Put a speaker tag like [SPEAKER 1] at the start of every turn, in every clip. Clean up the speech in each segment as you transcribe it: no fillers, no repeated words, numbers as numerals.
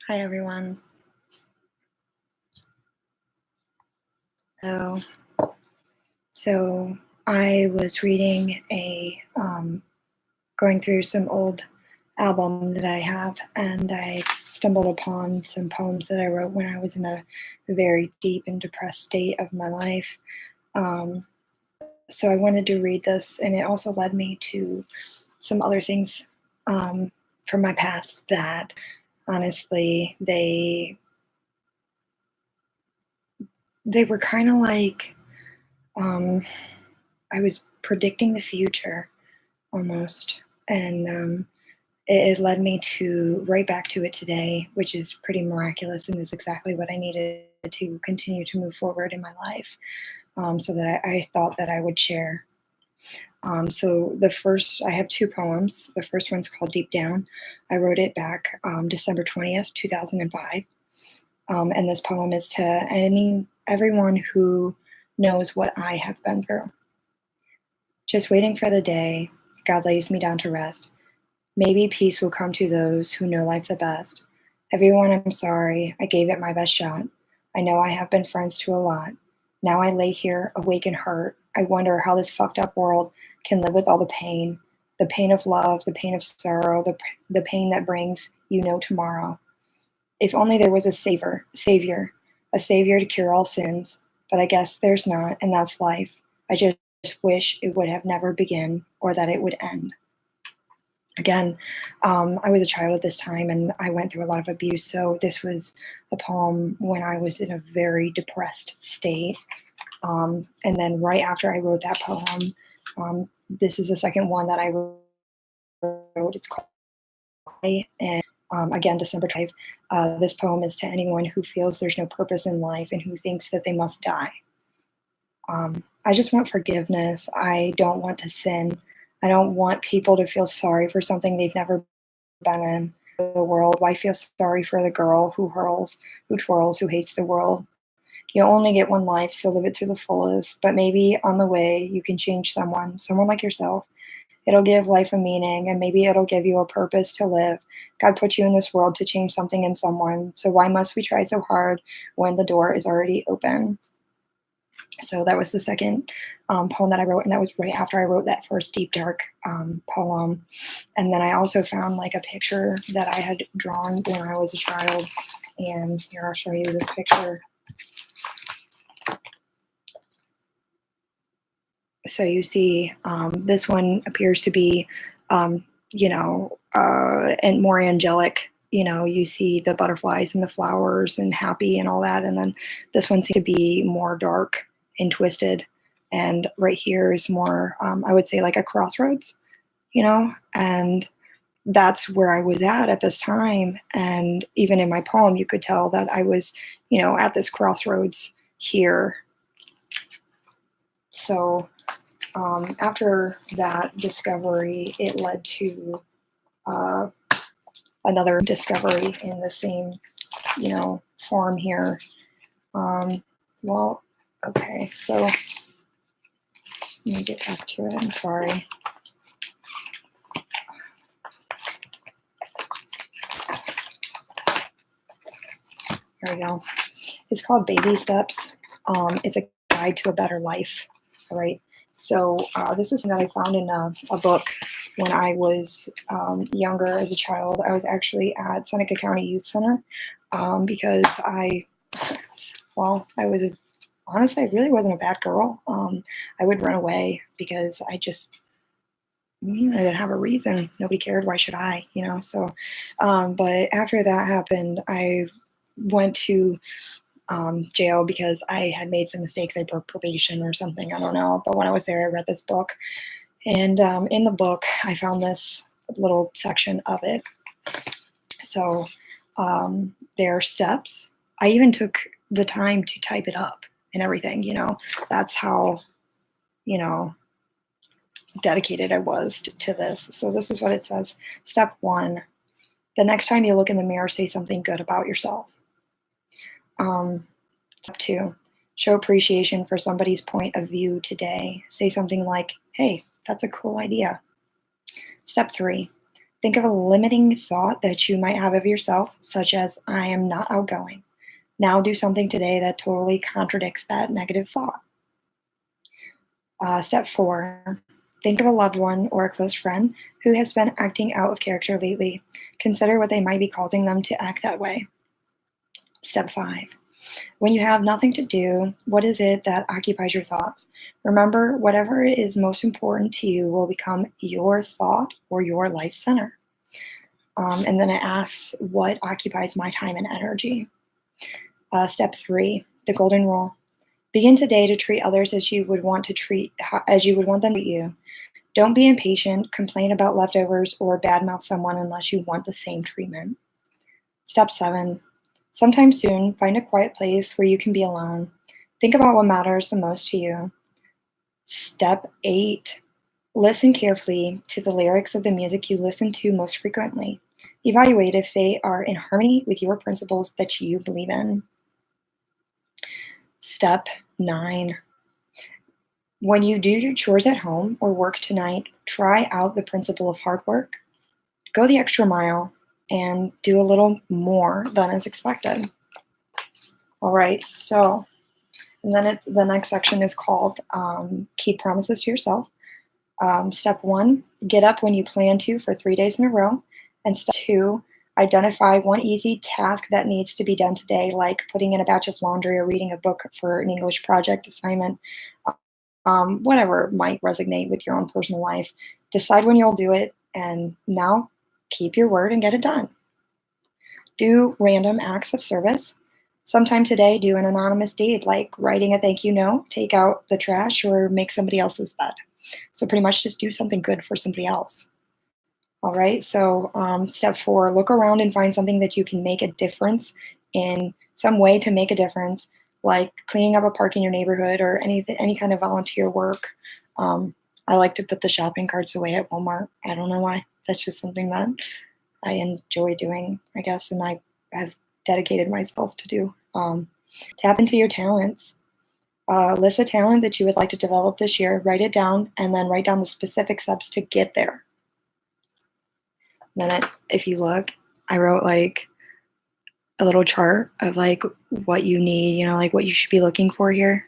[SPEAKER 1] Hi everyone. So, so I was reading going through some old album that I have, and I stumbled upon some poems that I wrote when I was in a very deep and depressed state of my life. Um, so I wanted to read this, and it also led me to some other things um, from my past that honestly they were kind of like um, I was predicting the future almost. And it has led me to right back to it today, which is pretty miraculous and is exactly what I needed to continue to move forward in my life. So that I thought that I would share. I have two poems. The first one's called Deep Down. I wrote it back December 20th, 2005. And this poem is to everyone who knows what I have been through. Just waiting for the day God lays me down to rest. Maybe peace will come to those who know life's the best. Everyone, I'm sorry, I gave it my best shot. I know I have been friends to a lot. Now I lay here, awake in heart. I wonder how this fucked up world can live with all the pain of love, the pain of sorrow, the pain that brings tomorrow. If only there was a a savior to cure all sins. But I guess there's not, and that's life. I just wish it would have never begun or that it would end. Again, I was a child at this time and I went through a lot of abuse. So this was a poem when I was in a very depressed state. And then right after I wrote that poem, this is the second one that I wrote. It's called I, and again, December 5th. This poem is to anyone who feels there's no purpose in life and who thinks that they must die. I just want forgiveness. I don't want to sin. I don't want people to feel sorry for something they've never been in the world. Why feel sorry for the girl who twirls, who hates the world? You only get one life, so live it to the fullest. But maybe on the way, you can change someone like yourself. It'll give life a meaning, and maybe it'll give you a purpose to live. God put you in this world to change something in someone. So why must we try so hard when the door is already open? So that was the second poem that I wrote, and that was right after I wrote that first deep dark poem. And then I also found like a picture that I had drawn when I was a child, and here I'll show you this picture. So you see, this one appears to be, and more angelic. You see the butterflies and the flowers and happy and all that, and then this one seems to be more dark and twisted. And right here is more, I would say, like a crossroads, and that's where I was at this time. And even in my poem, you could tell that I was, at this crossroads here. So after that discovery, it led to uh, another discovery in the same, form here. Um, well, okay, so let me get back to it. I'm sorry. There we go. It's called Baby Steps. It's a guide to a better life. All right. So this is something that I found in a book when I was younger as a child. I was actually at Seneca County Youth Center because honestly, I really wasn't a bad girl. I would run away because I didn't have a reason. Nobody cared. Why should I? So, but after that happened, I went to jail because I had made some mistakes. I broke probation or something. I don't know. But when I was there, I read this book. And in the book, I found this little section of it. So there are steps. I even took the time to type it up and everything. That's how, dedicated I was to this. So this is what it says. Step 1, the next time you look in the mirror, say something good about yourself. Step 2, show appreciation for somebody's point of view today. Say something like, hey, that's a cool idea. Step 3, Think of a limiting thought that you might have of yourself, such as, I am not outgoing. Now do something today that totally contradicts that negative thought. Step 4, think of a loved one or a close friend who has been acting out of character lately. Consider what they might be causing them to act that way. Step 5, when you have nothing to do, what is it that occupies your thoughts? Remember, whatever is most important to you will become your thought or your life center. And then it asks, what occupies my time and energy? Step 3, the golden rule. Begin today to treat others as you would want them to treat you. Don't be impatient, complain about leftovers, or badmouth someone unless you want the same treatment. Step 7, sometime soon, find a quiet place where you can be alone. Think about what matters the most to you. Step 8, listen carefully to the lyrics of the music you listen to most frequently. Evaluate if they are in harmony with your principles that you believe in. Step 9, when you do your chores at home or work tonight, try out the principle of hard work. Go the extra mile and do a little more than is expected. All right, so, and then the next section is called Keep Promises to Yourself. Step 1, get up when you plan to for 3 days in a row. And step 2, identify one easy task that needs to be done today, like putting in a batch of laundry or reading a book for an English project assignment. Whatever might resonate with your own personal life. Decide when you'll do it, and now keep your word and get it done. Do random acts of service. Sometime today, do an anonymous deed like writing a thank you note, take out the trash, or make somebody else's bed. So, pretty much just do something good for somebody else. All right, so step 4, look around and find something that you can make a difference in, some way to make a difference, like cleaning up a park in your neighborhood or any kind of volunteer work. I like to put the shopping carts away at Walmart. I don't know why. That's just something that I enjoy doing, I guess, and I have dedicated myself to do. Tap into your talents. List a talent that you would like to develop this year, write it down, and then write down the specific steps to get there. Then if you look, I wrote like a little chart of like what you need, like what you should be looking for here.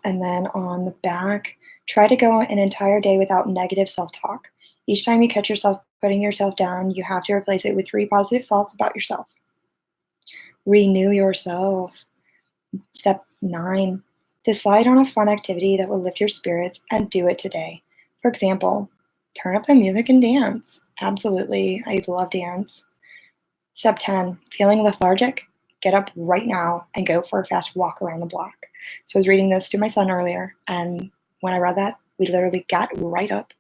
[SPEAKER 1] And then on the back, try to go an entire day without negative self-talk. Each time you catch yourself putting yourself down, you have to replace it with 3 positive thoughts about yourself. Renew yourself. Step 9, decide on a fun activity that will lift your spirits and do it today. For example, turn up the music and dance. Absolutely, I love dance. Step 10, feeling lethargic? Get up right now and go for a fast walk around the block. So I was reading this to my son earlier, and when I read that, we literally got right up,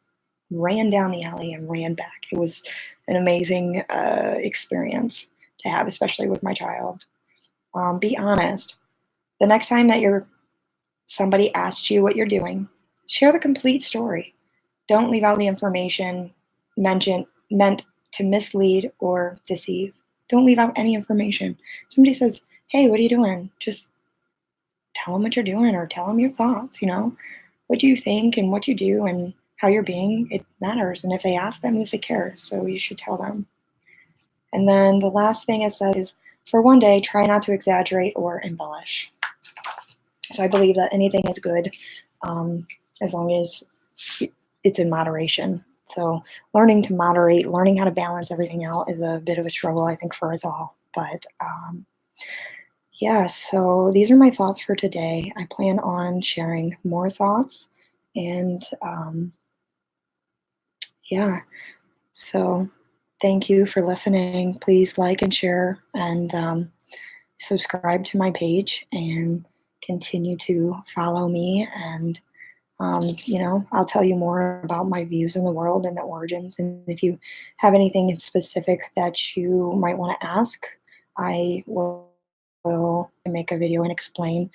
[SPEAKER 1] ran down the alley, and ran back. It was an amazing experience to have, especially with my child. Be honest. The next time that somebody asks you what you're doing, share the complete story. Don't leave out the information meant to mislead or deceive. Don't leave out any information. Somebody says, hey, what are you doing? Just tell them what you're doing, or tell them your thoughts, What do you think and what you do and how you're being, it matters. And if they ask, that means they care. So you should tell them. And then the last thing it says is, for one day, try not to exaggerate or embellish. So I believe that anything is good as long as it's in moderation. So learning to moderate, learning how to balance everything out is a bit of a struggle, I think, for us all. But yeah, so these are my thoughts for today. I plan on sharing more thoughts. And yeah, so thank you for listening. Please like and share and subscribe to my page and continue to follow me. And I'll tell you more about my views in the world and the origins. And if you have anything specific that you might want to ask, I will make a video and explain